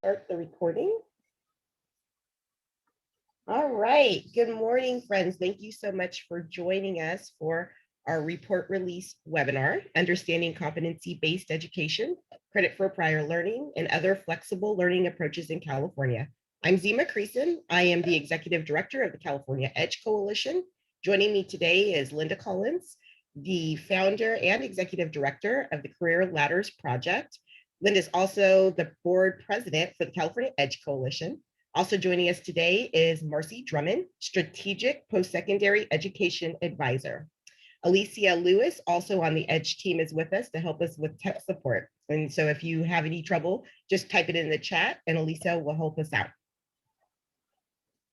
Start the recording. All right. Good morning, friends. Thank you so much for joining us for our report release webinar, Understanding Competency-Based Education, Credit for Prior Learning, and Other Flexible Learning Approaches in California. I'm Zima Creason. I am the Executive Director of the California EDGE Coalition. Joining me today is Linda Collins, the founder and Executive Director of the Career Ladders Project. Linda is also the board president for the California EDGE Coalition. Also joining us today is Marcy Drummond, Strategic Post-Secondary Education Advisor. Alicia Lewis, also on the EDGE team, is with us to help us with tech support. And so if you have any trouble, just type it in the chat and Alicia will help us out.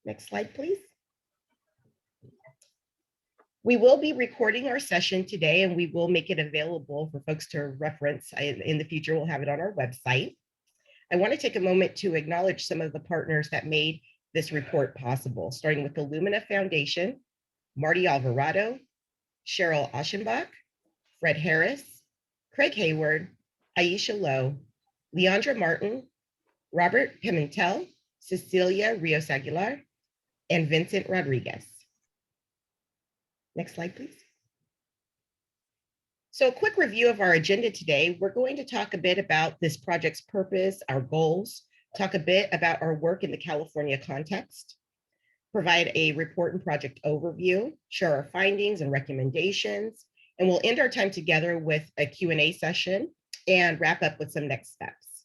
Next slide, please. We will be recording our session today and we will make it available for folks to reference. In the future, we'll have it on our website. I want to take a moment to acknowledge some of the partners that made this report possible, starting with the Lumina Foundation, Marty Alvarado, Cheryl Aschenbach, Fred Harris, Craig Hayward, Aisha Lowe, Leandra Martin, Robert Pimentel, Cecilia Rios Aguilar, and Vincent Rodriguez. Next slide, please. So a quick review of our agenda today. We're going to talk a bit about this project's purpose, our goals, talk a bit about our work in the California context, provide a report and project overview, share our findings and recommendations, and we'll end our time together with a Q&A session and wrap up with some next steps.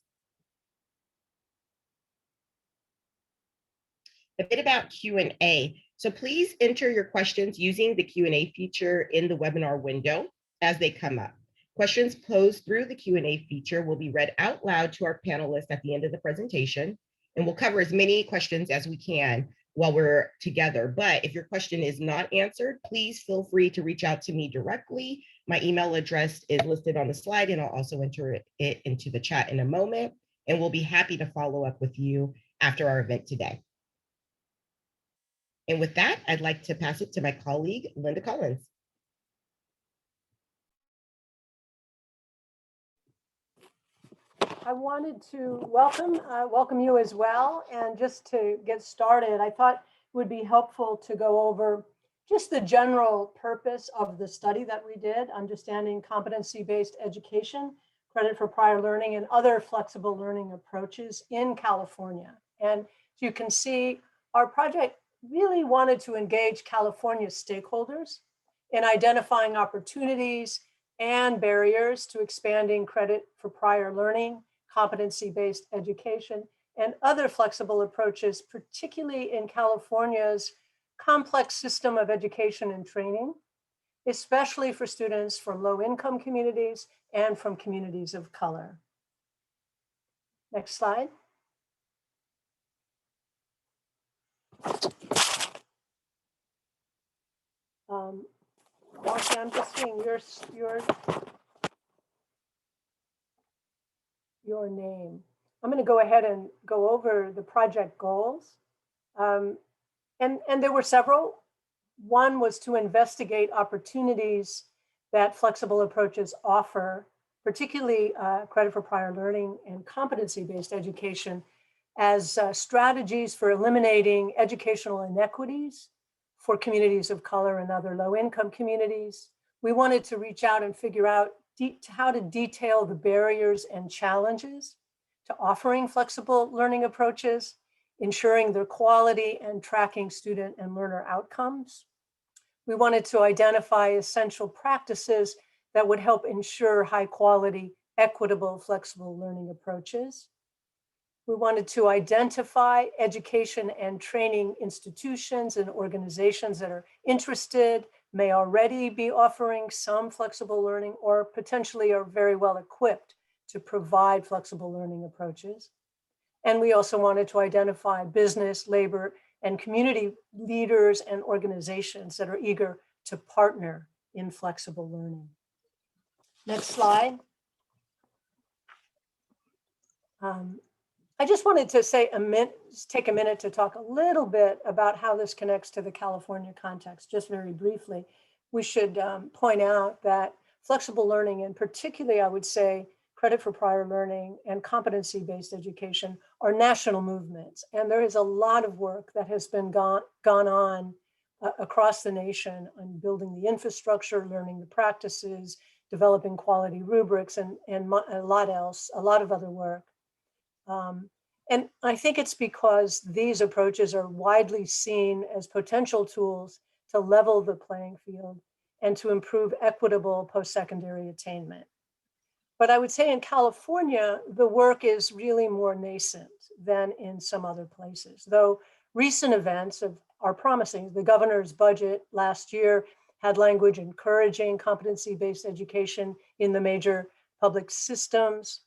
A bit about Q&A. So please enter your questions using the Q&A feature in the webinar window as they come up. Questions posed through the Q&A feature will be read out loud to our panelists at the end of the presentation, and we'll cover as many questions as we can while we're together. But if your question is not answered, please feel free to reach out to me directly. My email address is listed on the slide, and I'll also enter it into the chat in a moment, and we'll be happy to follow up with you after our event today. And with that, I'd like to pass it to my colleague, Linda Collins. I wanted to welcome you as well. And just to get started, I thought it would be helpful to go over just the general purpose of the study that we did, Understanding Competency-Based Education, Credit for Prior Learning, and Other Flexible Learning Approaches in California. And as you can see, our project really wanted to engage California stakeholders in identifying opportunities and barriers to expanding credit for prior learning, competency-based education, and other flexible approaches, particularly in California's complex system of education and training, especially for students from low-income communities and from communities of color. Next slide. Marcy, I'm just seeing your name. I'm going to go ahead and go over the project goals. And there were several. One was to investigate opportunities that flexible approaches offer, particularly credit for prior learning and competency-based education, as strategies for eliminating educational inequities for communities of color and other low-income communities. We wanted to reach out and figure out how to detail the barriers and challenges to offering flexible learning approaches, ensuring their quality and tracking student and learner outcomes. We wanted to identify essential practices that would help ensure high quality, equitable, flexible learning approaches. We wanted to identify education and training institutions and organizations that are interested, may already be offering some flexible learning, or potentially are very well equipped to provide flexible learning approaches. And we also wanted to identify business, labor, and community leaders and organizations that are eager to partner in flexible learning. Next slide. I just wanted to take a minute to talk a little bit about how this connects to the California context, just very briefly. We should point out that flexible learning, and particularly I would say credit for prior learning and competency-based education, are national movements. And there is a lot of work that has been gone on across the nation on building the infrastructure, learning the practices, developing quality rubrics, and a lot else, a lot of other work. And I think it's because these approaches are widely seen as potential tools to level the playing field and to improve equitable post-secondary attainment. But I would say in California, the work is really more nascent than in some other places, though recent events are promising. The governor's budget last year had language encouraging competency-based education in the major public systems.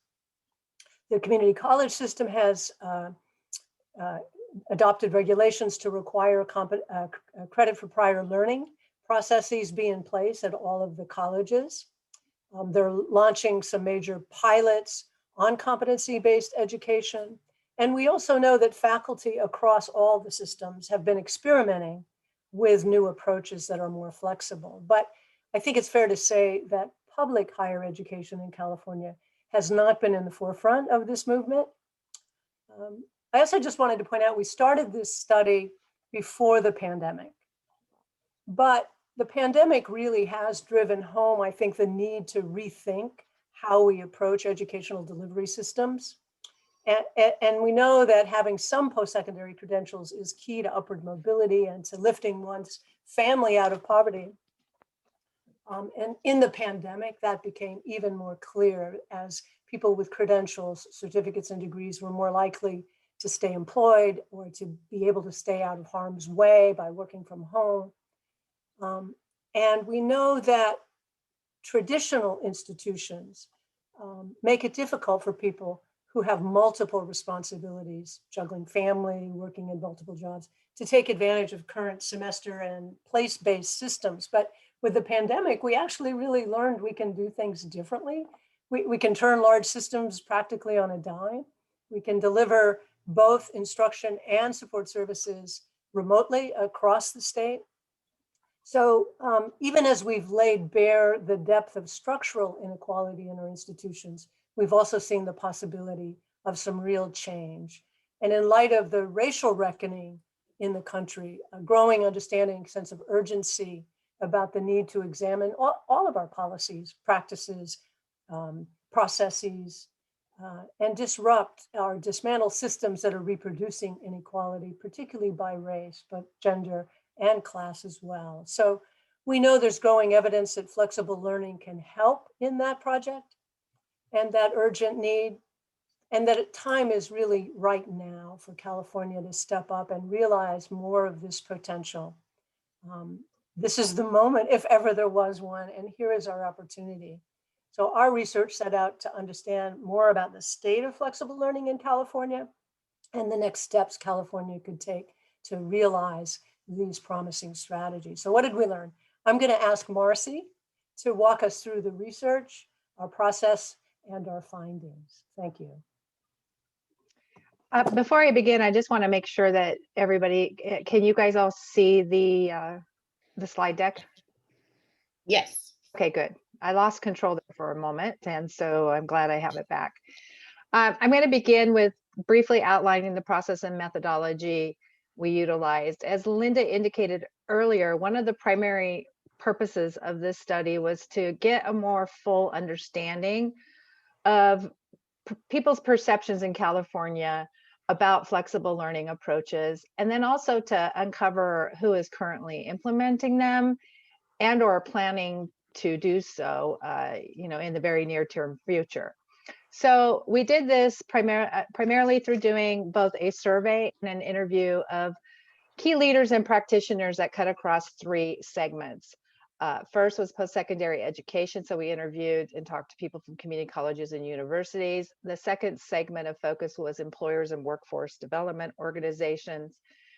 The community college system has adopted regulations to require credit for prior learning processes be in place at all of the colleges. They're launching some major pilots on competency-based education. And we also know that faculty across all the systems have been experimenting with new approaches that are more flexible. But I think it's fair to say that public higher education in California has not been in the forefront of this movement. I also just wanted to point out, we started this study before the pandemic, but the pandemic really has driven home, I think, the need to rethink how we approach educational delivery systems. And we know that having some post-secondary credentials is key to upward mobility and to lifting one's family out of poverty. And in the pandemic, that became even more clear as people with credentials, certificates, and degrees were more likely to stay employed or to be able to stay out of harm's way by working from home. And we know that traditional institutions make it difficult for people who have multiple responsibilities, juggling family, working in multiple jobs, to take advantage of current semester and place-based systems. But with the pandemic, we actually really learned we can do things differently. We can turn large systems practically on a dime. We can deliver both instruction and support services remotely across the state. So even as we've laid bare the depth of structural inequality in our institutions, we've also seen the possibility of some real change. And in light of the racial reckoning in the country, a growing understanding, sense of urgency about the need to examine all of our policies, practices, processes, and dismantle systems that are reproducing inequality, particularly by race, but gender and class as well. So we know there's growing evidence that flexible learning can help in that project and that urgent need, and that time is really right now for California to step up and realize more of this potential. This is the moment, if ever there was one, and here is our opportunity. So our research set out to understand more about the state of flexible learning in California and the next steps California could take to realize these promising strategies. So what did we learn? I'm going to ask Marcy to walk us through the research, our process, and our findings. Thank you. Before I begin, I just want to make sure that everybody, can you guys all see the slide deck? Yes. Okay, good. I lost control there for a moment, and so I'm glad I have it back. I'm going to begin with briefly outlining the process and methodology we utilized. As Linda indicated earlier, one of the primary purposes of this study was to get a more full understanding of people's perceptions in California about flexible learning approaches, and then also to uncover who is currently implementing them and or planning to do so, in the very near term future. So we did this primarily through doing both a survey and an interview of key leaders and practitioners that cut across three segments. First was post-secondary education. So we interviewed and talked to people from community colleges and universities. The second segment of focus was employers and workforce development organizations.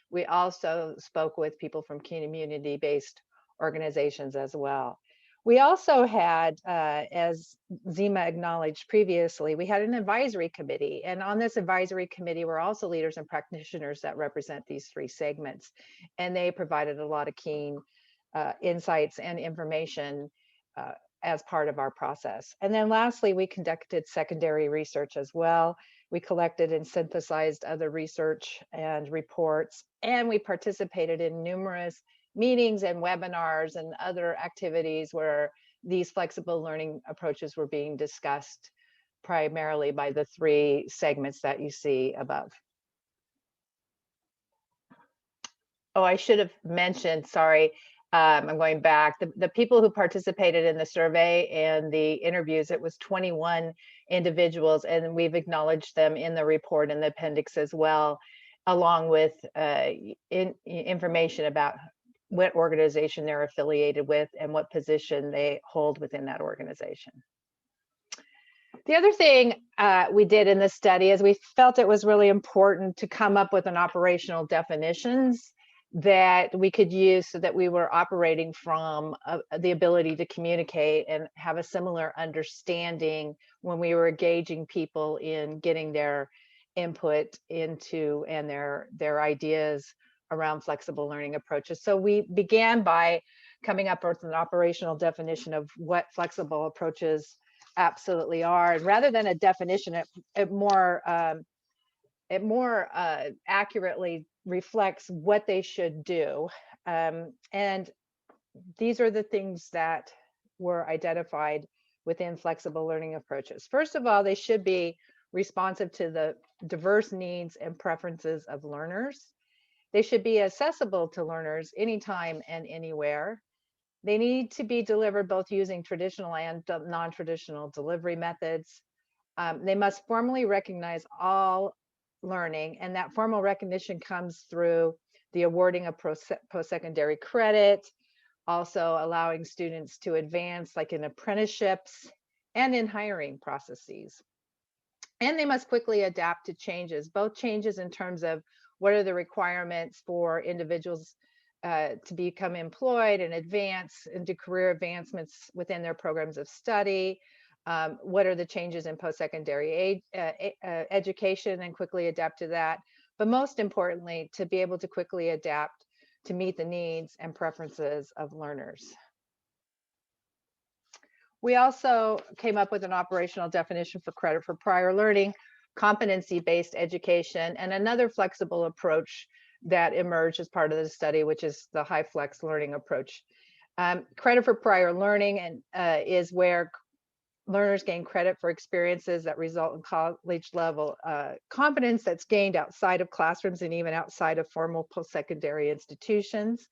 We also spoke with people from community-based organizations as well. We also had, as Zima acknowledged previously, we had an advisory committee. And on this advisory committee were also leaders and practitioners that represent these three segments. And they provided a lot of keen insights and information as part of our process. And then lastly, we conducted secondary research as well. We collected and synthesized other research and reports, and we participated in numerous meetings and webinars and other activities where these flexible learning approaches were being discussed, primarily by the 3 segments that you see above. Oh, I should have mentioned, sorry, I'm going back. The people who participated in the survey and the interviews, it was 21 individuals, and we've acknowledged them in the report and the appendix as well, along with information about what organization they're affiliated with and what position they hold within that organization. The other thing we did in this study is we felt it was really important to come up with an operational definitions that we could use so that we were operating from the ability to communicate and have a similar understanding when we were engaging people in getting their input into and their ideas around flexible learning approaches. So we began by coming up with an operational definition of what flexible approaches absolutely are. And rather than a definition, it more accurately reflects what they should do. And these are the things that were identified within flexible learning approaches. First of all, they should be responsive to the diverse needs and preferences of learners. They should be accessible to learners anytime and anywhere. They need to be delivered both using traditional and non-traditional delivery methods. They must formally recognize all learning, and that formal recognition comes through the awarding of post-secondary credit, also allowing students to advance like in apprenticeships and in hiring processes. And they must quickly adapt to changes, both changes in terms of what are the requirements for individuals to become employed and advance into career advancements within their programs of study. What are the changes in post-secondary education, and quickly adapt to that. But most importantly, to be able to quickly adapt to meet the needs and preferences of learners. We also came up with an operational definition for credit for prior learning, competency-based education, and another flexible approach that emerged as part of the study, which is the high flex learning approach. Credit for prior learning is where learners gain credit for experiences that result in college level competence that's gained outside of classrooms and even outside of formal post-secondary institutions.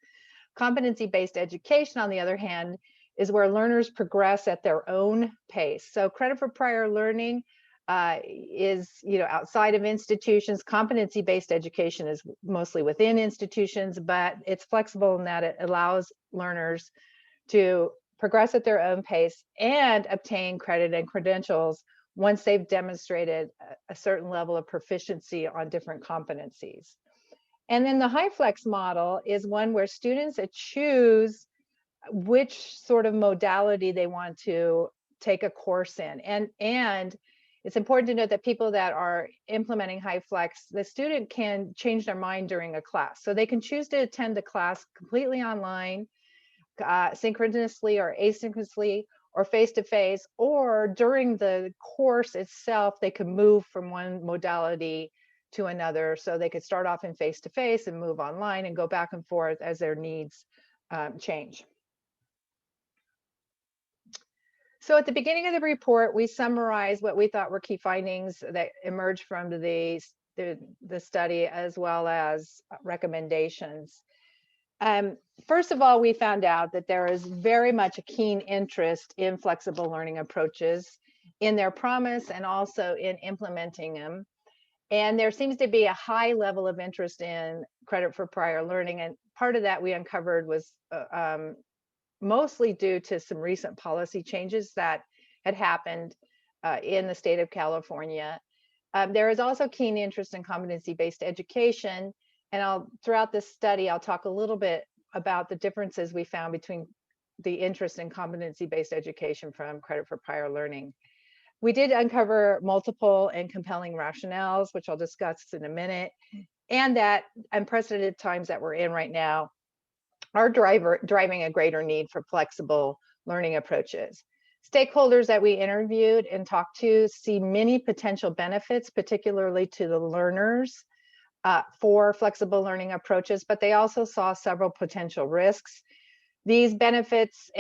Competency-based education, on the other hand, is where learners progress at their own pace. So credit for prior learning is, outside of institutions. Competency-based education is mostly within institutions, but it's flexible in that it allows learners to progress at their own pace and obtain credit and credentials once they've demonstrated a certain level of proficiency on different competencies. And then the high flex model is one where students choose which sort of modality they want to take a course in. And it's important to note that people that are implementing high flex, the student can change their mind during a class. So they can choose to attend the class completely online, synchronously or asynchronously, or face-to-face, or during the course itself, they could move from one modality to another. So they could start off in face-to-face and move online and go back and forth as their needs change. So at the beginning of the report, we summarized what we thought were key findings that emerged from the study, as well as recommendations. First of all, we found out that there is very much a keen interest in flexible learning approaches, in their promise, and also in implementing them. And there seems to be a high level of interest in credit for prior learning. And part of that we uncovered was mostly due to some recent policy changes that had happened in the state of California. There is also keen interest in competency-based education. And throughout this study, I'll talk a little bit about the differences we found between the interest in competency-based education from credit for prior learning. We did uncover multiple and compelling rationales, which I'll discuss in a minute, and that unprecedented times that we're in right now are driving a greater need for flexible learning approaches. Stakeholders that we interviewed and talked to see many potential benefits, particularly to the learners, for flexible learning approaches, but they also saw several potential risks. These benefits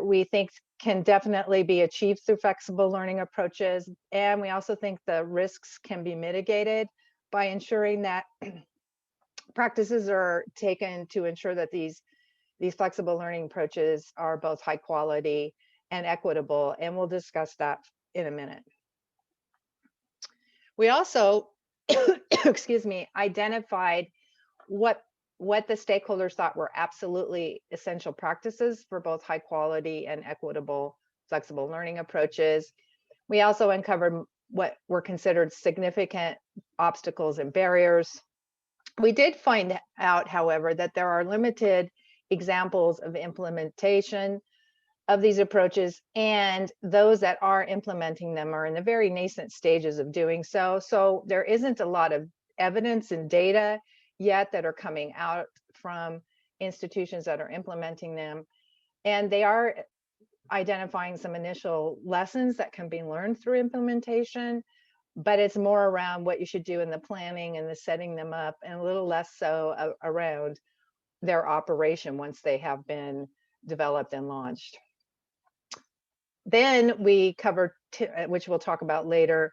we think can definitely be achieved through flexible learning approaches, and we also think the risks can be mitigated by ensuring that practices are taken to ensure that these flexible learning approaches are both high quality and equitable, and we'll discuss that in a minute. We also, excuse me, identified what the stakeholders thought were absolutely essential practices for both high quality and equitable flexible learning approaches. We also uncovered what were considered significant obstacles and barriers. We did find out, however, that there are limited examples of implementation of these approaches, and those that are implementing them are in the very nascent stages of doing so. So there isn't a lot of evidence and data yet that are coming out from institutions that are implementing them. And they are identifying some initial lessons that can be learned through implementation, but it's more around what you should do in the planning and the setting them up, and a little less so around their operation once they have been developed and launched. Then we covered, which we'll talk about later,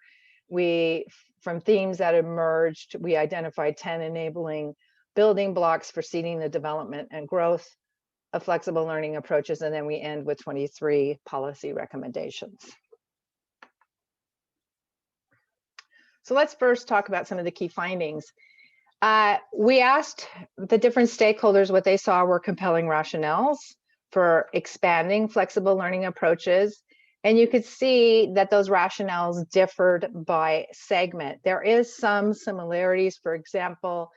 from themes that emerged, we identified 10 enabling building blocks for seeding the development and growth of flexible learning approaches, and then we end with 23 policy recommendations. So let's first talk about some of the key findings. We asked the different stakeholders what they saw were compelling rationales for expanding flexible learning approaches. And you could see that those rationales differed by segment. There is some similarities. For example,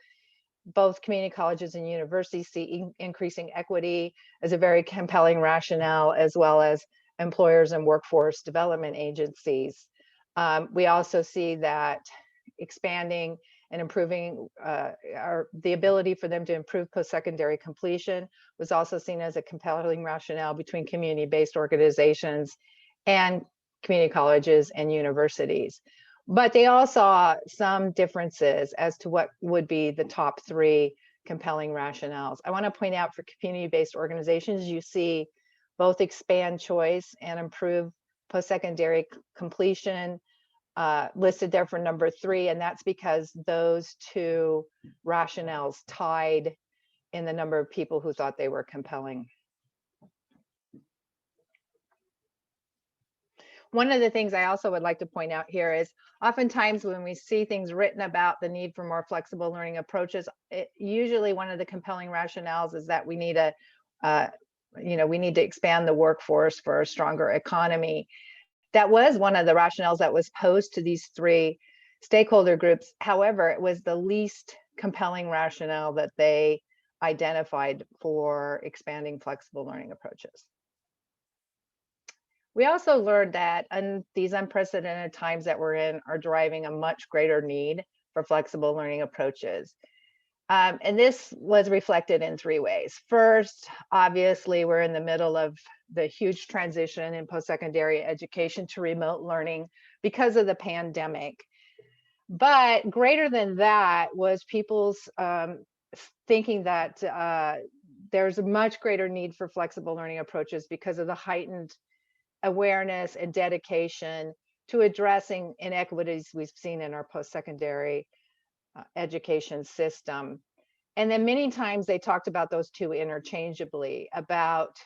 both community colleges and universities see increasing equity as a very compelling rationale, as well as employers and workforce development agencies. We also see that expanding and improving the ability for them to improve post-secondary completion was also seen as a compelling rationale between community-based organizations and community colleges and universities. But they all saw some differences as to what would be the top 3 compelling rationales. I want to point out for community-based organizations, you see both expand choice and improve post-secondary completion listed there for number 3, and that's because those 2 rationales tied in the number of people who thought they were compelling. One of the things I also would like to point out here is oftentimes when we see things written about the need for more flexible learning approaches, usually one of the compelling rationales is that we need to expand the workforce for a stronger economy. That was one of the rationales that was posed to these 3 stakeholder groups. However, it was the least compelling rationale that they identified for expanding flexible learning approaches. We also learned that these unprecedented times that we're in are driving a much greater need for flexible learning approaches. And this was reflected in 3 ways. First, obviously, we're in the middle of the huge transition in post-secondary education to remote learning because of the pandemic. But greater than that was people's thinking that there's a much greater need for flexible learning approaches because of the heightened awareness and dedication to addressing inequities we've seen in our post-secondary education system. And then many times they talked about those 2 interchangeably, about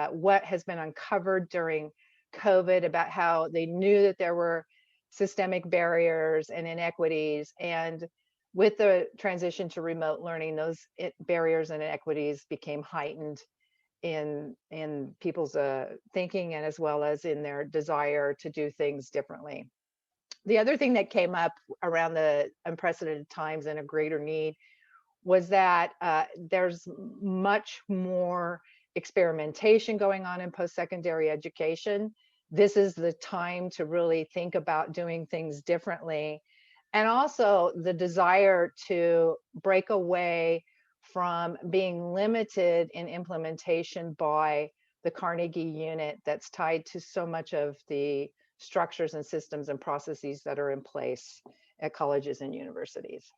what has been uncovered during COVID, about how they knew that there were systemic barriers and inequities. And with the transition to remote learning, those barriers and inequities became heightened in people's thinking, and as well as in their desire to do things differently. The other thing that came up around the unprecedented times and a greater need was that there's much more experimentation going on in post-secondary education. This is the time to really think about doing things differently. And also the desire to break away from being limited in implementation by the Carnegie unit that's tied to so much of the structures and systems and processes that are in place at colleges and universities.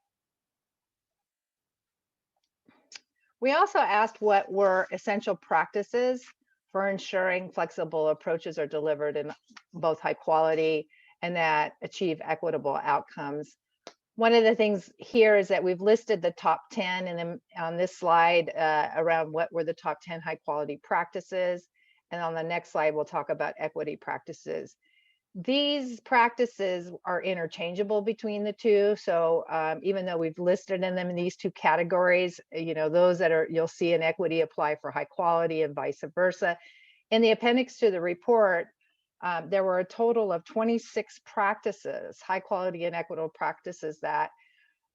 We also asked what were essential practices for ensuring flexible approaches are delivered in both high quality and that achieve equitable outcomes. One of the things here is that we've listed the top 10 and then on this slide around what were the top 10 high quality practices. And on the next slide, we'll talk about equity practices. These practices are interchangeable between the two. So even though we've listed them in these two categories, you know, those that are you'll see in equity apply for high quality and vice versa. In the appendix to the report, there were a total of 26 practices, high quality and equitable practices that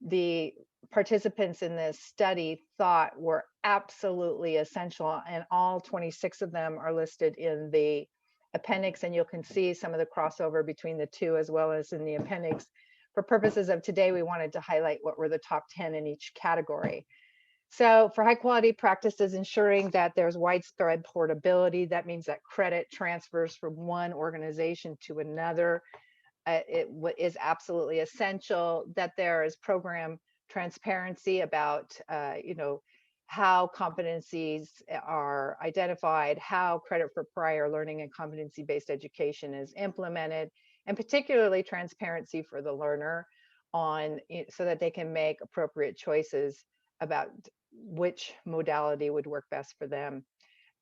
the participants in this study thought were absolutely essential, and all 26 of them are listed in the appendix, and you can see some of the crossover between the two as well as in the appendix. For purposes of today, we wanted to highlight what were the top 10 in each category. So for high quality practices, ensuring that there's widespread portability, that means that credit transfers from one organization to another. It is absolutely essential that there is program transparency about, you know, how competencies are identified, how credit for prior learning and competency-based education is implemented, and particularly transparency for the learner on so that they can make appropriate choices about which modality would work best for them.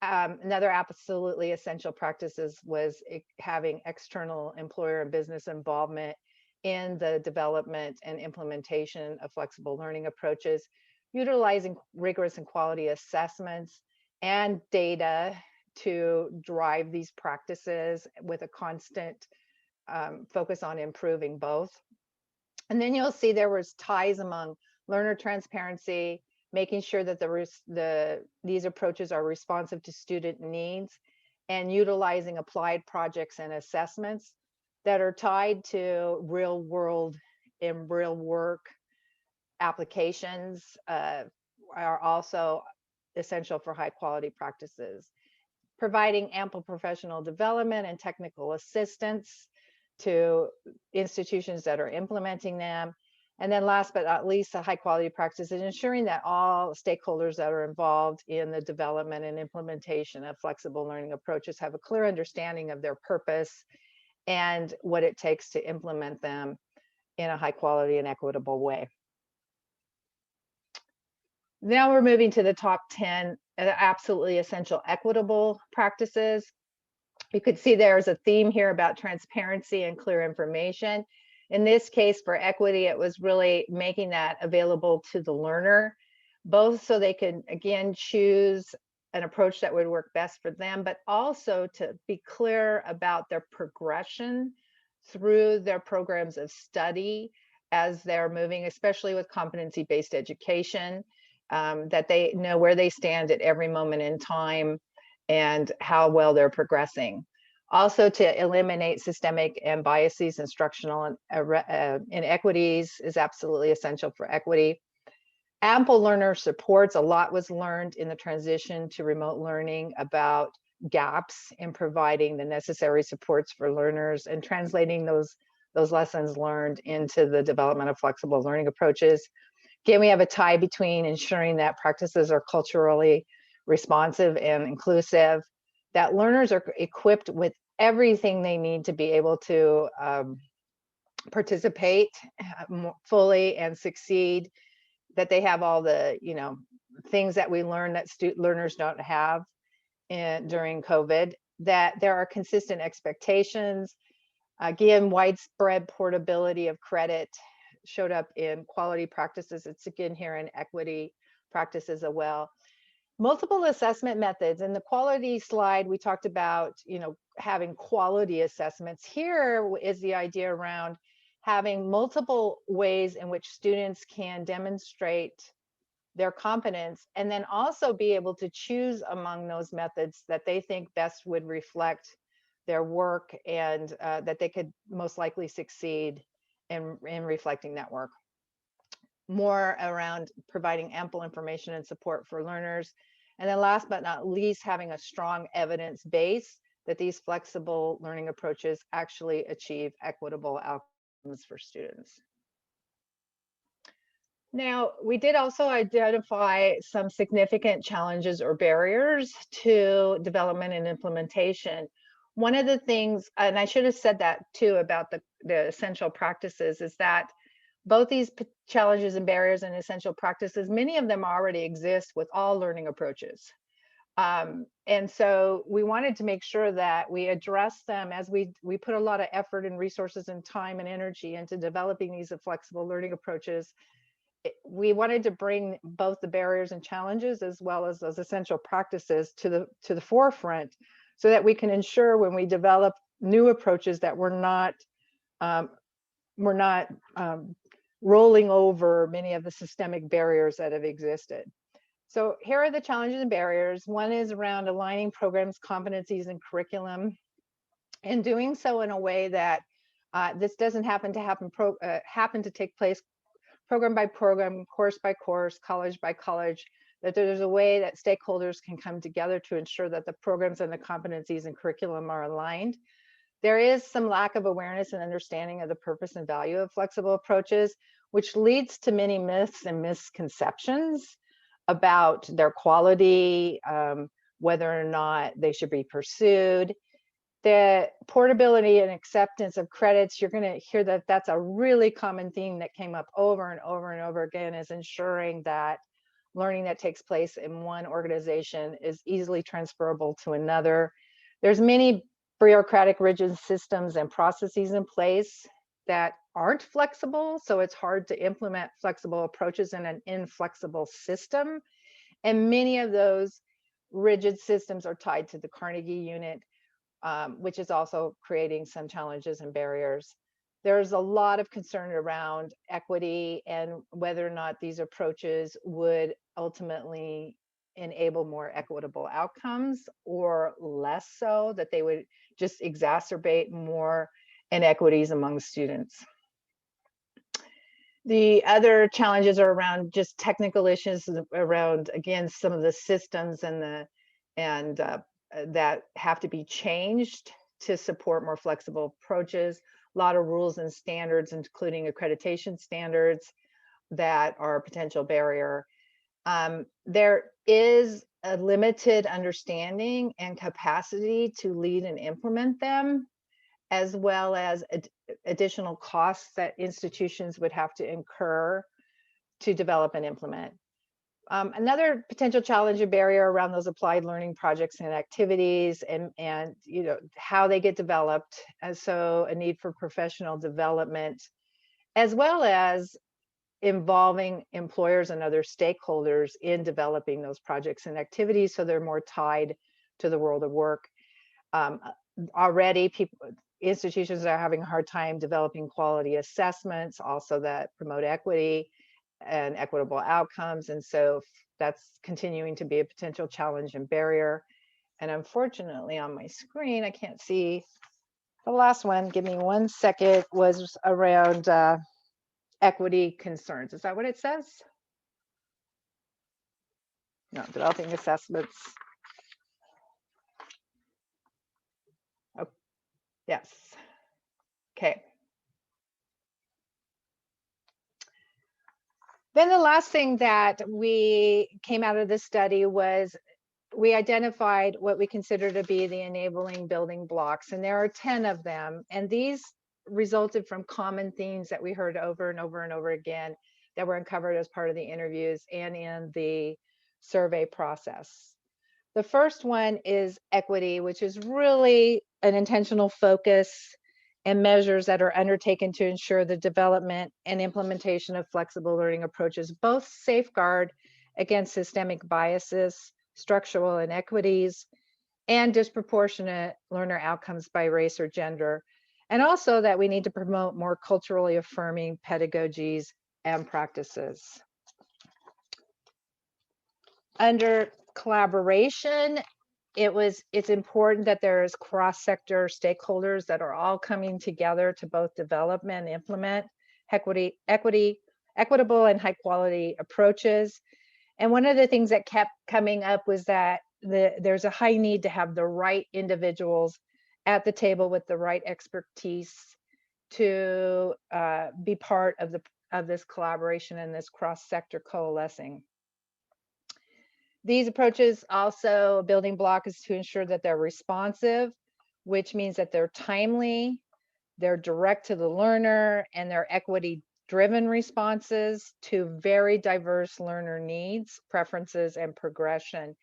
Another absolutely essential practices was having external employer and business involvement in the development and implementation of flexible learning approaches, utilizing rigorous and quality assessments and data to drive these practices with a constant focus on improving both. And then you'll see there was ties among learner transparency, making sure that these approaches are responsive to student needs, and utilizing applied projects and assessments that are tied to real world and real work applications are also essential for high quality practices. Providing ample professional development and technical assistance to institutions that are implementing them. And then last but not least, the high quality practice is ensuring that all stakeholders that are involved in the development and implementation of flexible learning approaches have a clear understanding of their purpose and what it takes to implement them in a high quality and equitable way. Now we're moving to the top 10 absolutely essential equitable practices. You could see there's a theme here about transparency and clear information. In this case, for equity, it was really making that available to the learner, both so they could, again, choose an approach that would work best for them, but also to be clear about their progression through their programs of study as they're moving, especially with competency-based education, that they know where they stand at every moment in time and how well they're progressing. Also, to eliminate systemic and biases, instructional inequities is absolutely essential for equity. Ample learner supports. A lot was learned in the transition to remote learning about gaps in providing the necessary supports for learners and translating those lessons learned into the development of flexible learning approaches. Again, we have a tie between ensuring that practices are culturally responsive and inclusive, that learners are equipped with everything they need to be able to participate fully and succeed, that they have all the things that we learn that learners don't have during COVID, that there are consistent expectations. Again, widespread portability of credit showed up in quality practices. It's again here in equity practices as well. Multiple assessment methods. In the quality slide, we talked about, having quality assessments. Here is the idea around having multiple ways in which students can demonstrate their competence, and then also be able to choose among those methods that they think best would reflect their work and that they could most likely succeed in reflecting that work. More around providing ample information and support for learners, And then last but not least, having a strong evidence base that these flexible learning approaches actually achieve equitable outcomes for students. Now, we did also identify some significant challenges or barriers to development and implementation. One of the things, and I should have said that too about the essential practices, is that both these challenges and barriers and essential practices, many of them already exist with all learning approaches. And so we wanted to make sure that we address them as we put a lot of effort and resources and time and energy into developing these flexible learning approaches. We wanted to bring both the barriers and challenges as well as those essential practices to the forefront, so that we can ensure when we develop new approaches that we're not rolling over many of the systemic barriers that have existed. So here are the challenges and barriers. One is around aligning programs, competencies, and curriculum, and doing so in a way that this doesn't happen to take place program by program, course by course, college by college, that there's a way that stakeholders can come together to ensure that the programs and the competencies and curriculum are aligned. There is some lack of awareness and understanding of the purpose and value of flexible approaches, which leads to many myths and misconceptions about their quality, whether or not they should be pursued. The portability and acceptance of credits, you're going to hear that that's a really common theme that came up over and over and over again, is ensuring that learning that takes place in one organization is easily transferable to another. There's many bureaucratic rigid systems and processes in place that aren't flexible, so it's hard to implement flexible approaches in an inflexible system. And many of those rigid systems are tied to the Carnegie unit, which is also creating some challenges and barriers. There's a lot of concern around equity and whether or not these approaches would ultimately enable more equitable outcomes, or less so, that they would just exacerbate more inequities among students. The other challenges are around just technical issues around, again, some of the systems and that have to be changed to support more flexible approaches. A lot of rules and standards, including accreditation standards, that are a potential barrier. There is a limited understanding and capacity to lead and implement them, as well as additional costs that institutions would have to incur to develop and implement. Another potential challenge or barrier around those applied learning projects and activities, and how they get developed, and so a need for professional development, as well as involving employers and other stakeholders in developing those projects and activities, so they're more tied to the world of work. Already institutions are having a hard time developing quality assessments also that promote equity and equitable outcomes. And so that's continuing to be a potential challenge and barrier. And unfortunately on my screen, I can't see the last one. Give me 1 second. Was around equity concerns. Is that what it says? No, developing assessments. Oh, yes. Okay. Then the last thing that we came out of this study was we identified what we consider to be the enabling building blocks, and there are 10 of them. And these resulted from common themes that we heard over and over and over again that were uncovered as part of the interviews and in the survey process. The first one is equity, which is really an intentional focus and measures that are undertaken to ensure the development and implementation of flexible learning approaches both safeguard against systemic biases, structural inequities, and disproportionate learner outcomes by race or gender. And also that we need to promote more culturally affirming pedagogies and practices. Under collaboration, it's important that there's cross-sector stakeholders that are all coming together to both develop and implement equitable and high quality approaches. And one of the things that kept coming up was that there's a high need to have the right individuals at the table with the right expertise to be part of this collaboration and this cross-sector coalescing. These approaches also, a building block is to ensure that they're responsive, which means that they're timely, they're direct to the learner, and they're equity-driven responses to very diverse learner needs, preferences, and progression.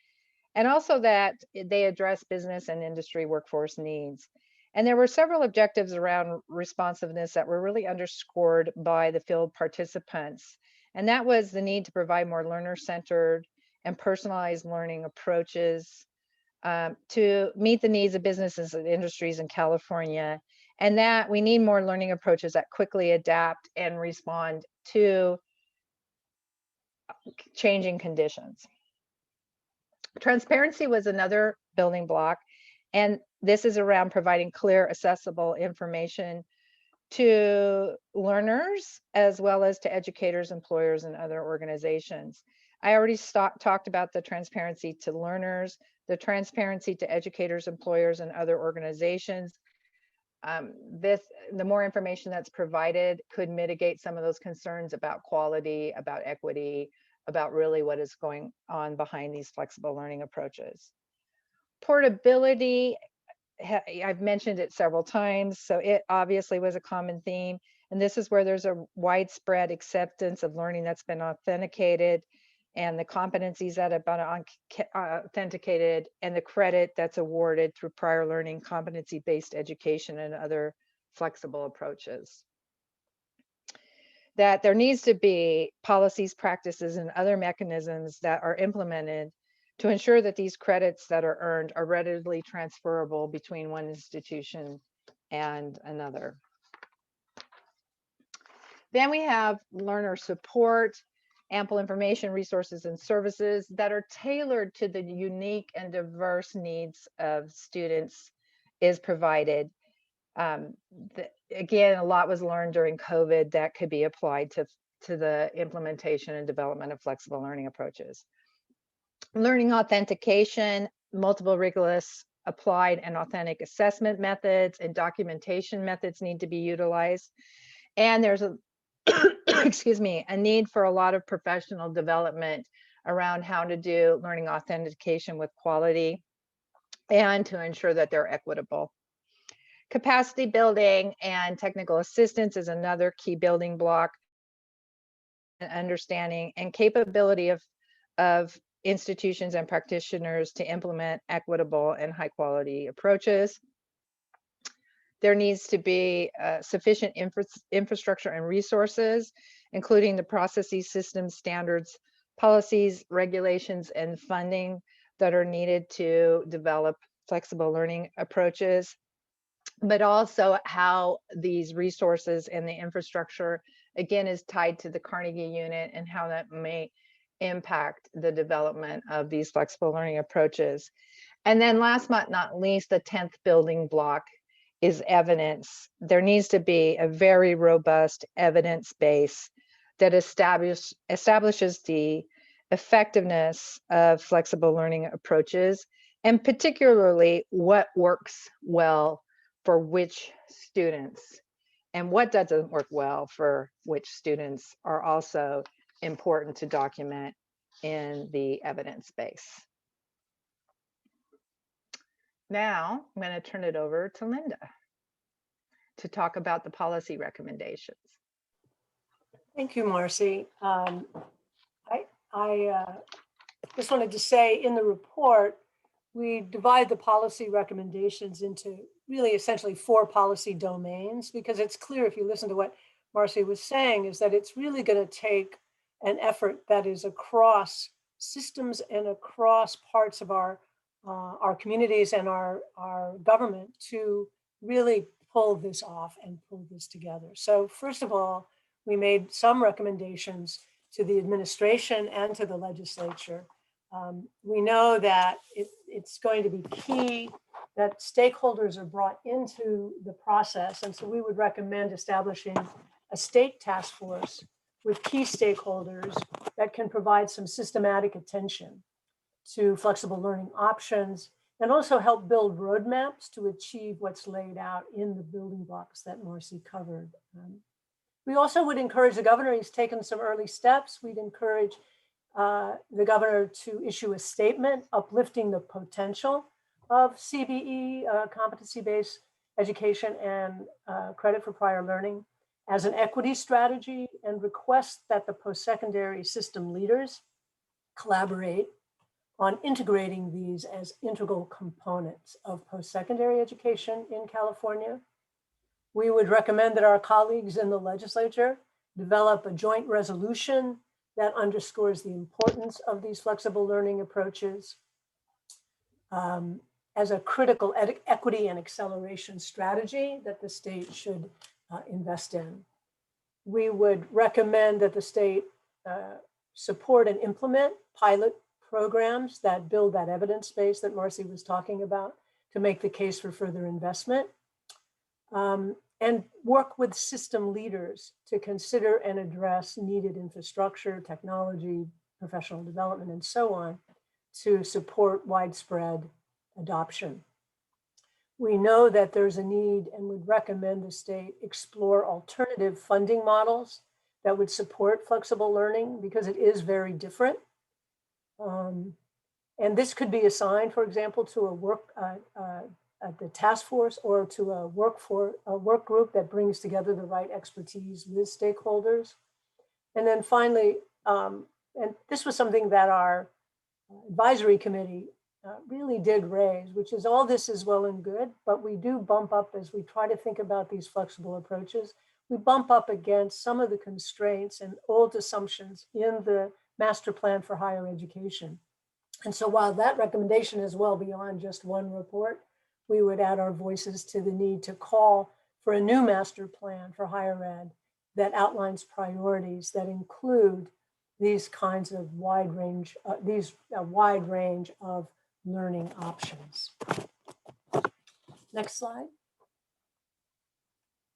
And also that they address business and industry workforce needs. And there were several objectives around responsiveness that were really underscored by the field participants. And that was the need to provide more learner-centered and personalized learning approaches to meet the needs of businesses and industries in California. And that we need more learning approaches that quickly adapt and respond to changing conditions. Transparency was another building block, and this is around providing clear, accessible information to learners as well as to educators, employers, and other organizations. I already talked about the transparency to learners, the transparency to educators, employers, and other organizations. The more information that's provided could mitigate some of those concerns about quality, about equity, about really what is going on behind these flexible learning approaches. Portability, I've mentioned it several times, so it obviously was a common theme. And this is where there's a widespread acceptance of learning that's been authenticated, and the competencies that have been authenticated, and the credit that's awarded through prior learning, competency-based education, and other flexible approaches. That there needs to be policies, practices, and other mechanisms that are implemented to ensure that these credits that are earned are readily transferable between one institution and another. Then we have learner support, ample information, resources, and services that are tailored to the unique and diverse needs of students is provided. Again, a lot was learned during COVID that could be applied to the implementation and development of flexible learning approaches. Learning authentication, multiple rigorous applied and authentic assessment methods and documentation methods need to be utilized. And there's a excuse me, a need for a lot of professional development around how to do learning authentication with quality and to ensure that they're equitable. Capacity building and technical assistance is another key building block. Understanding and capability of institutions and practitioners to implement equitable and high quality approaches. There needs to be sufficient infrastructure and resources, including the processes, systems, standards, policies, regulations, and funding that are needed to develop flexible learning approaches, but also how these resources and the infrastructure, again, is tied to the Carnegie unit and how that may impact the development of these flexible learning approaches. And then last but not least, the 10th building block is evidence. There needs to be a very robust evidence base that establishes the effectiveness of flexible learning approaches, and particularly what works well for which students and what doesn't work well for which students are also important to document in the evidence base. Now, I'm going to turn it over to Linda to talk about the policy recommendations. Thank you, Marcy. I just wanted to say in the report, we divide the policy recommendations into really essentially 4 policy domains, because it's clear if you listen to what Marcy was saying is that it's really going to take an effort that is across systems and across parts of our communities and our government to really pull this off and pull this together. So first of all, we made some recommendations to the administration and to the legislature. We know that it's going to be key that stakeholders are brought into the process. And so we would recommend establishing a state task force with key stakeholders that can provide some systematic attention to flexible learning options and also help build roadmaps to achieve what's laid out in the building blocks that Marcy covered. We also would encourage the governor, he's taken some early steps. We'd encourage the governor to issue a statement uplifting the potential of CBE, competency-based education and credit for prior learning as an equity strategy, and request that the post-secondary system leaders collaborate on integrating these as integral components of post-secondary education in California. We would recommend that our colleagues in the legislature develop a joint resolution that underscores the importance of these flexible learning approaches as a critical equity and acceleration strategy that the state should invest in. We would recommend that the state support and implement pilot programs that build that evidence base that Marcy was talking about to make the case for further investment. And work with system leaders to consider and address needed infrastructure, technology, professional development, and so on to support widespread adoption. We know that there's a need and would recommend the state explore alternative funding models that would support flexible learning because it is very different. And this could be assigned, for example, to a work at the task force or to a work group that brings together the right expertise with stakeholders. And then finally, and this was something that our advisory committee really did raise, which is all this is well and good, but we do bump up as we try to think about these flexible approaches. We bump up against some of the constraints and old assumptions in the master plan for higher education. And so while that recommendation is well beyond just one report, we would add our voices to the need to call for a new master plan for higher ed that outlines priorities that include these kinds of wide range of learning options. Next slide.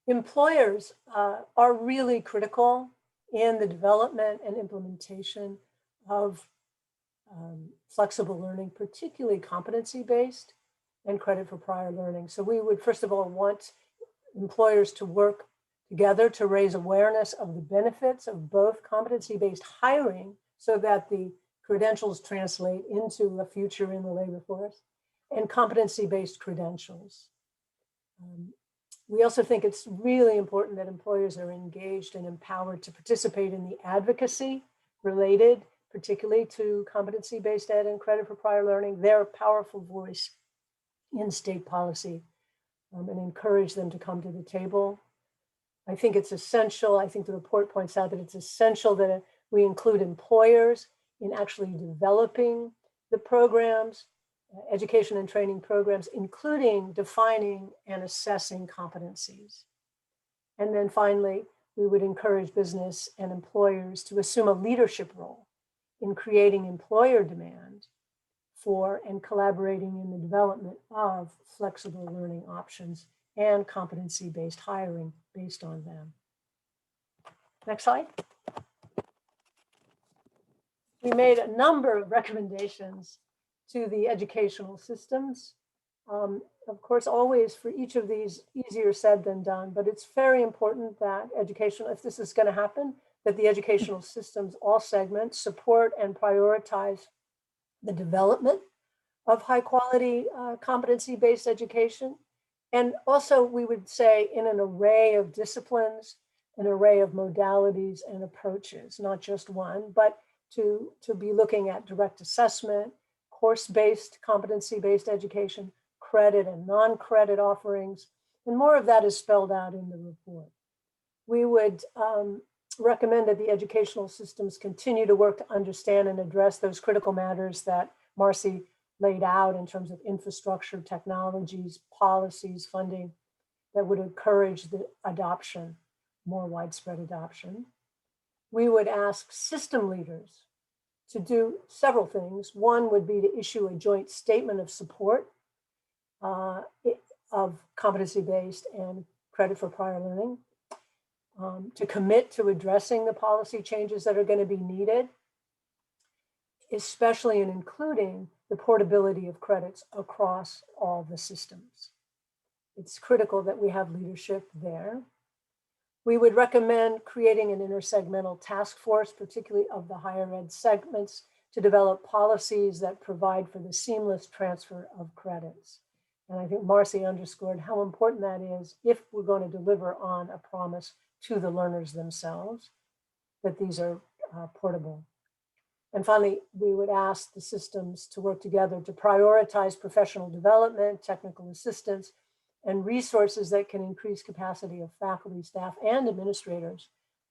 Employers are really critical in the development and implementation of flexible learning, particularly competency-based and credit for prior learning. So we would, first of all, want employers to work together to raise awareness of the benefits of both competency-based hiring so that the credentials translate into a future in the labor force, and competency-based credentials. We also think it's really important that employers are engaged and empowered to participate in the advocacy related, particularly to competency-based ed and credit for prior learning. They're a powerful voice in state policy, and encourage them to come to the table. I think it's essential. I think the report points out that it's essential that we include employers in actually developing the programs, education and training programs, including defining and assessing competencies. And then finally, we would encourage business and employers to assume a leadership role in creating employer demand for and collaborating in the development of flexible learning options and competency-based hiring based on them. Next slide. We made a number of recommendations to the educational systems. Of course, always for each of these, easier said than done, but it's very important that educational, if this is going to happen, that the educational systems, all segments, support and prioritize the development of high quality competency-based education. And also we would say in an array of disciplines, an array of modalities and approaches, not just one, but to be looking at direct assessment, course-based competency-based education, credit and non-credit offerings, and more of that is spelled out in the report. We would recommend that the educational systems continue to work to understand and address those critical matters that Marcy laid out in terms of infrastructure, technologies, policies, funding that would encourage the adoption, more widespread adoption. We would ask system leaders to do several things. One would be to issue a joint statement of support of competency-based and credit for prior learning. to commit to addressing the policy changes that are going to be needed, especially in including the portability of credits across all the systems. It's critical that we have leadership there. We would recommend creating an intersegmental task force, particularly of the higher ed segments, to develop policies that provide for the seamless transfer of credits. And I think Marcy underscored how important that is if we're going to deliver on a promise to the learners themselves, that these are portable. And finally, we would ask the systems to work together to prioritize professional development, technical assistance, and resources that can increase capacity of faculty, staff, and administrators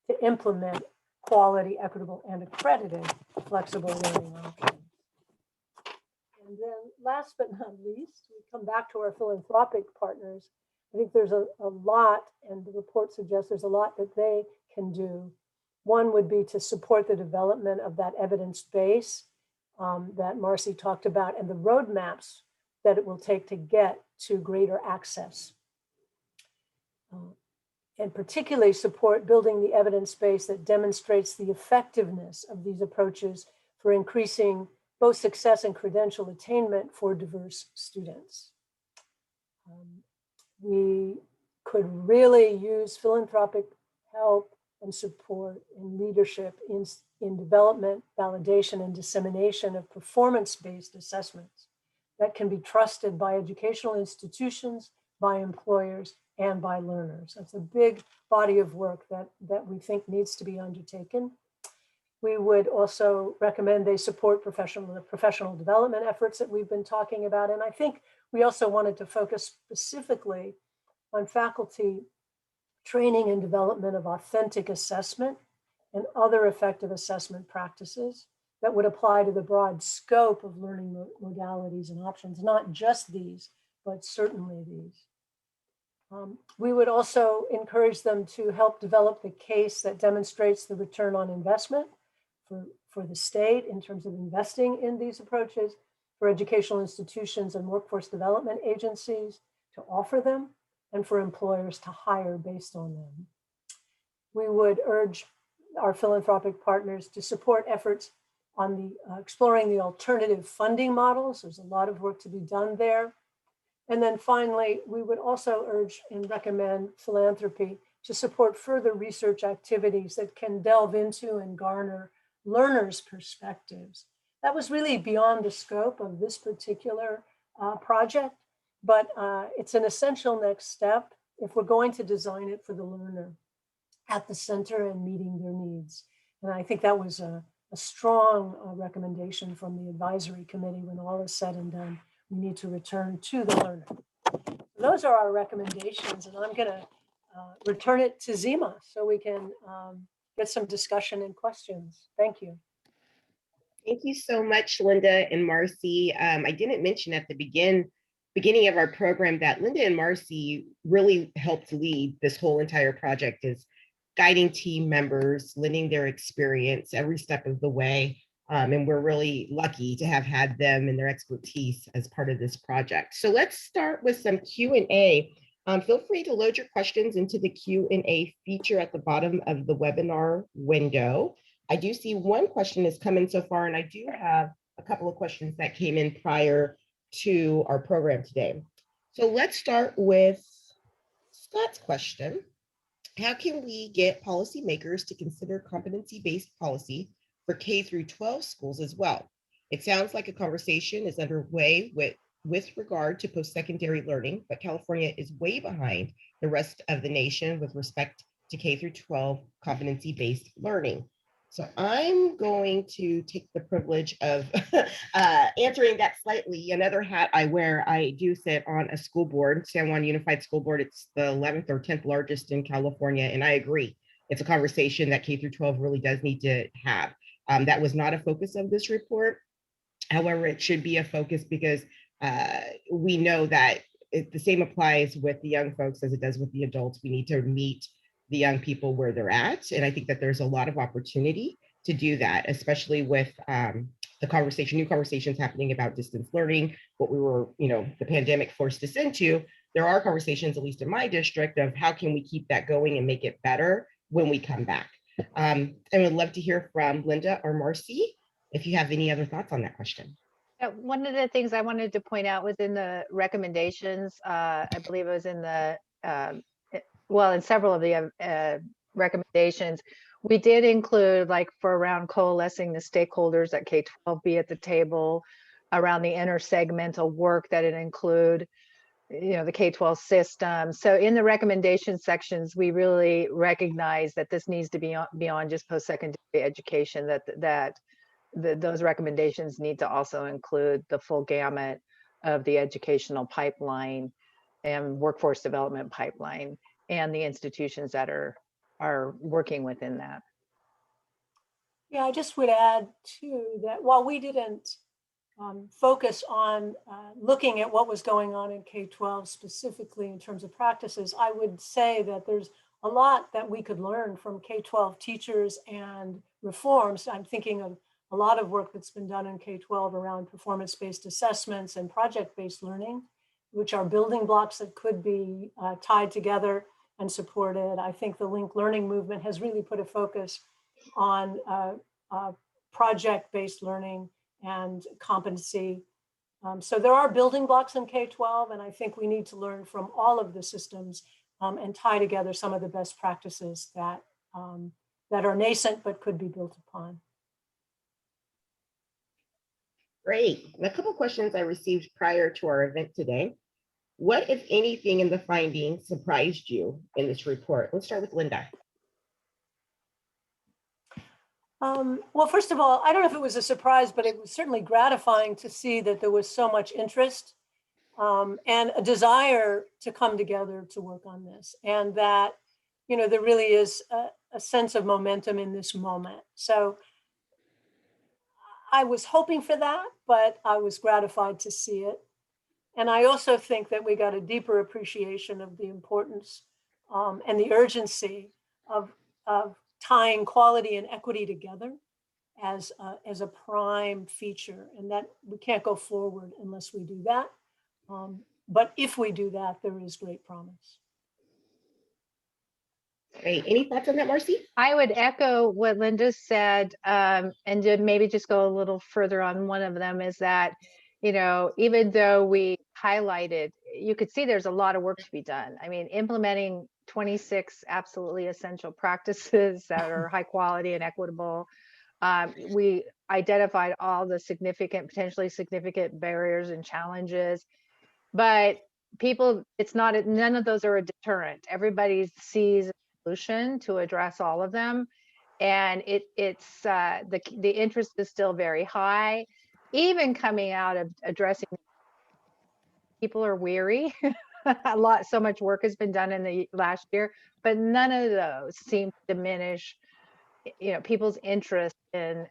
to implement quality, equitable, and accredited flexible learning options. And then last but not least, we come back to our philanthropic partners. I think there's a lot, and the report suggests there's a lot that they can do. One would be to support the development of that evidence base that Marcy talked about, and the roadmaps that it will take to get to greater access. And particularly support building the evidence base that demonstrates the effectiveness of these approaches for increasing both success and credential attainment for diverse students. We could really use philanthropic help and support and leadership in development, validation, and dissemination of performance-based assessments that can be trusted by educational institutions, by employers, and by learners. That's a big body of work that we think needs to be undertaken. We would also recommend they support professional development efforts that we've been talking about. And I think we also wanted to focus specifically on faculty training and development of authentic assessment and other effective assessment practices that would apply to the broad scope of learning modalities and options, not just these, but certainly these. We would also encourage them to help develop the case that demonstrates the return on investment for the state in terms of investing in these approaches, for educational institutions and workforce development agencies to offer them, and for employers to hire based on them. We would urge our philanthropic partners to support efforts on the exploring the alternative funding models. There's a lot of work to be done there. And then finally, we would also urge and recommend philanthropy to support further research activities that can delve into and garner learners' perspectives. That was really beyond the scope of this particular project, but it's an essential next step if we're going to design it for the learner at the center and meeting their needs. And I think that was a strong recommendation from the advisory committee. When all is said and done, we need to return to the learner. Those are our recommendations, and I'm gonna return it to Zima so we can get some discussion and questions. Thank you. Thank you so much, Linda and Marcy. I didn't mention at the beginning of our program that Linda and Marcy really helped lead this whole entire project as guiding team members, lending their experience every step of the way. And we're really lucky to have had them and their expertise as part of this project. So let's start with some Q&A. Feel free to load your questions into the Q&A feature at the bottom of the webinar window. I do see one question has come in so far, and I do have a couple of questions that came in prior to our program today. So let's start with Scott's question. How can we get policymakers to consider competency-based policy for K through 12 schools as well? It sounds like a conversation is underway with regard to post-secondary learning, but California is way behind the rest of the nation with respect to K through 12 competency-based learning. So I'm going to take the privilege of answering that slightly. Another hat I wear, I do sit on a school board, San Juan Unified School Board. It's the 11th or 10th largest in California, and I agree. It's a conversation that K through 12 really does need to have. That was not a focus of this report. However, it should be a focus because we know that the same applies with the young folks as it does with the adults. We need to meet the young people where they're at. And I think that there's a lot of opportunity to do that, especially with new conversations happening about distance learning, what we were, the pandemic forced us into. There are conversations, at least in my district, of how can we keep that going and make it better when we come back. And would love to hear from Linda or Marcy if you have any other thoughts on that question. One of the things I wanted to point out was in the recommendations, I believe it was in the, well, in several of the recommendations, we did include, like, for around coalescing the stakeholders at K-12 be at the table, around the intersegmental work that it include, the K-12 system. So in the recommendation sections, we really recognize that this needs to be beyond just post-secondary education, that those recommendations need to also include the full gamut of the educational pipeline and workforce development pipeline and the institutions that are working within that. Yeah, I just would add too that while we didn't focus on looking at what was going on in K-12 specifically in terms of practices, I would say that there's a lot that we could learn from K-12 teachers and reforms. I'm thinking of a lot of work that's been done in K-12 around performance-based assessments and project-based learning, which are building blocks that could be tied together and supported. I think the linked learning movement has really put a focus on project-based learning and competency. So there are building blocks in K-12, and I think we need to learn from all of the systems and tie together some of the best practices that are nascent but could be built upon. Great. And a couple questions I received prior to our event today. What, if anything, in the findings surprised you in this report? Let's start with Linda. Well, first of all, I don't know if it was a surprise, but it was certainly gratifying to see that there was so much interest and a desire to come together to work on this, and that, there really is a sense of momentum in this moment. So I was hoping for that, but I was gratified to see it. And I also think that we got a deeper appreciation of the importance and the urgency of tying quality and equity together as a prime feature, and that we can't go forward unless we do that. But if we do that, there is great promise. Great. Any thoughts on that, Marcy? I would echo what Linda said, and to maybe just go a little further on one of them is that, even though we highlighted, you could see there's a lot of work to be done. I mean, implementing 26 absolutely essential practices that are high quality and equitable. We identified all the potentially significant barriers and challenges, but none of those are a deterrent. Everybody sees a solution to address all of them. And the interest is still very high, even coming out of addressing. People are weary. So much work has been done in the last year, but none of those seem to diminish, people's interest in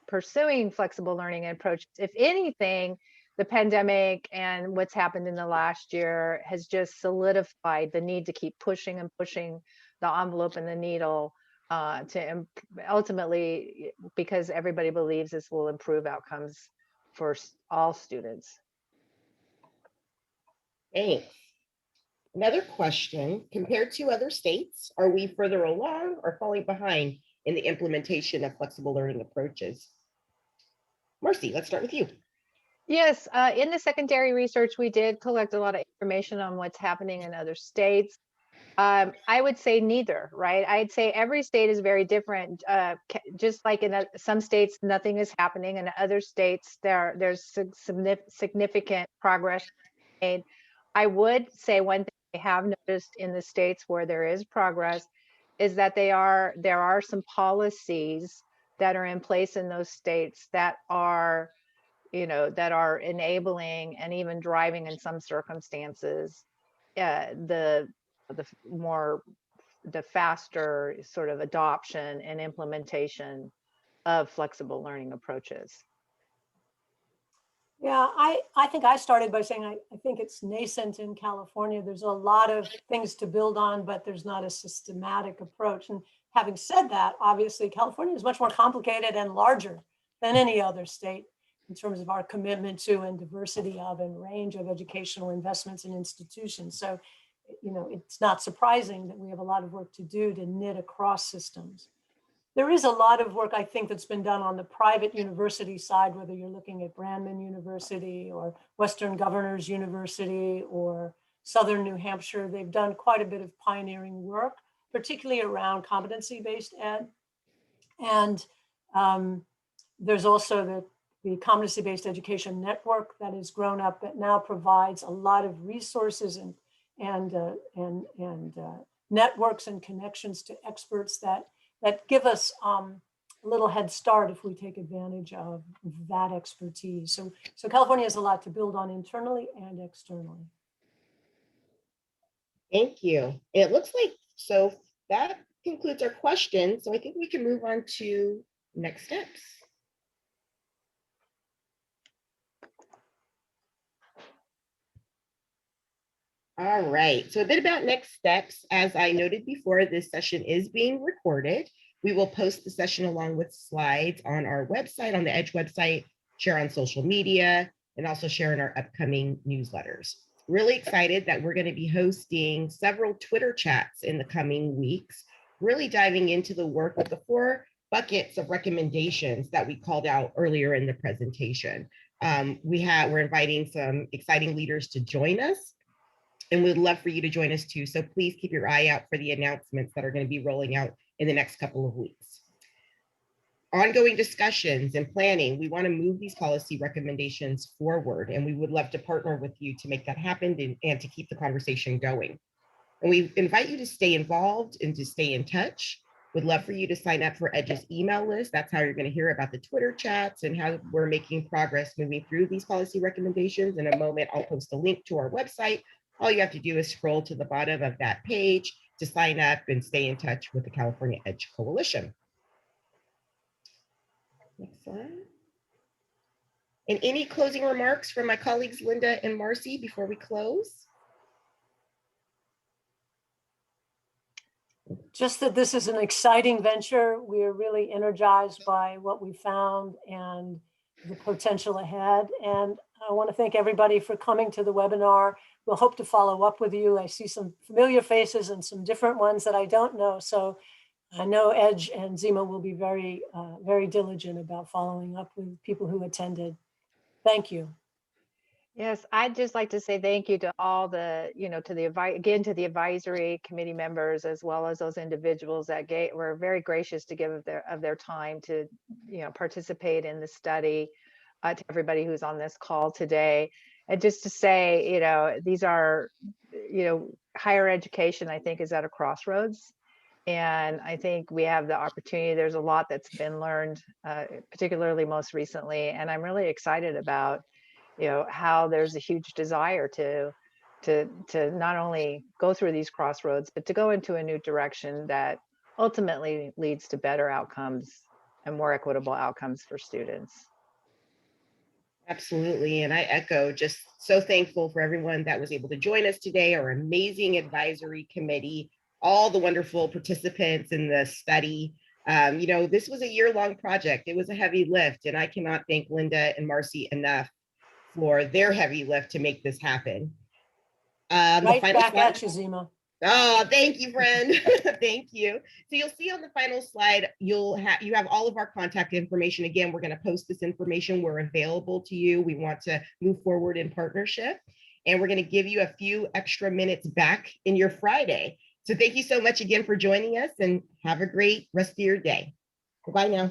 pursuing flexible learning approaches. If anything, the pandemic and what's happened in the last year has just solidified the need to keep pushing and pushing the envelope and the needle to ultimately, because everybody believes this will improve outcomes for all students. Thanks. Another question, compared to other states, are we further along or falling behind in the implementation of flexible learning approaches? Marcy, let's start with you. Yes, in the secondary research, we did collect a lot of information on what's happening in other states. I would say neither, right? I'd say every state is very different. Just like in some states, nothing is happening. In other states, there's significant progress made. I would say one thing I have noticed in the states where there is progress is that there are some policies that are in place in those states that are enabling and even driving in some circumstances the faster sort of adoption and implementation of flexible learning approaches. Yeah, I think I started by saying I think it's nascent in California. There's a lot of things to build on, but there's not a systematic approach. And having said that, obviously California is much more complicated and larger than any other state in terms of our commitment to and diversity of and range of educational investments and institutions. So it's not surprising that we have a lot of work to do to knit across systems. There is a lot of work, I think, that's been done on the private university side, whether you're looking at Brandman University or Western Governors University or Southern New Hampshire. They've done quite a bit of pioneering work, particularly around competency-based ed. And there's also the Competency-Based Education Network that has grown up that now provides a lot of resources and networks and connections to experts that give us a little head start if we take advantage of that expertise. So California has a lot to build on internally and externally. Thank you. It looks like, so that concludes our questions. So I think we can move on to next steps. All right, so a bit about next steps. As I noted before, this session is being recorded. We will post the session along with slides on our website, on the EDGE website, share on social media, and also share in our upcoming newsletters. Really excited that we're going to be hosting several Twitter chats in the coming weeks, really diving into the work with the 4 buckets of recommendations that we called out earlier in the presentation. We're inviting some exciting leaders to join us, and we'd love for you to join us too. So please keep your eye out for the announcements that are going to be rolling out in the next couple of weeks. Ongoing discussions and planning. We want to move these policy recommendations forward, and we would love to partner with you to make that happen and to keep the conversation going. And we invite you to stay involved and to stay in touch. We'd love for you to sign up for EDGE's email list. That's how you're going to hear about the Twitter chats and how we're making progress moving through these policy recommendations. In a moment, I'll post a link to our website. All you have to do is scroll to the bottom of that page to sign up and stay in touch with the California EDGE Coalition. Next slide. And any closing remarks from my colleagues, Linda and Marcy, before we close? Just that this is an exciting venture. We are really energized by what we found and the potential ahead. And I want to thank everybody for coming to the webinar. We'll hope to follow up with you. I see some familiar faces and some different ones that I don't know. So I know EDGE and Zima will be very, very diligent about following up with people who attended. Thank you. Yes, I'd just like to say thank you to all the, to the advisory committee members, as well as those individuals that were very gracious to give of their time to, participate in the study, to everybody who's on this call today. And just to say, these are, higher education, I think, is at a crossroads. And I think we have the opportunity. There's a lot that's been learned, particularly most recently. And I'm really excited about how there's a huge desire to not only go through these crossroads, but to go into a new direction that ultimately leads to better outcomes and more equitable outcomes for students. Absolutely. And I echo, just so thankful for everyone that was able to join us today, our amazing advisory committee, all the wonderful participants in the study. This was a year-long project. It was a heavy lift, and I cannot thank Linda and Marcy enough for their heavy lift to make this happen. Right back at you, Zima. Oh, thank you, friend. Thank you. So you'll see on the final slide, you have all of our contact information. Again, we're going to post this information. We're available to you. We want to move forward in partnership, and we're going to give you a few extra minutes back in your Friday. So thank you so much again for joining us, and have a great rest of your day. Bye now.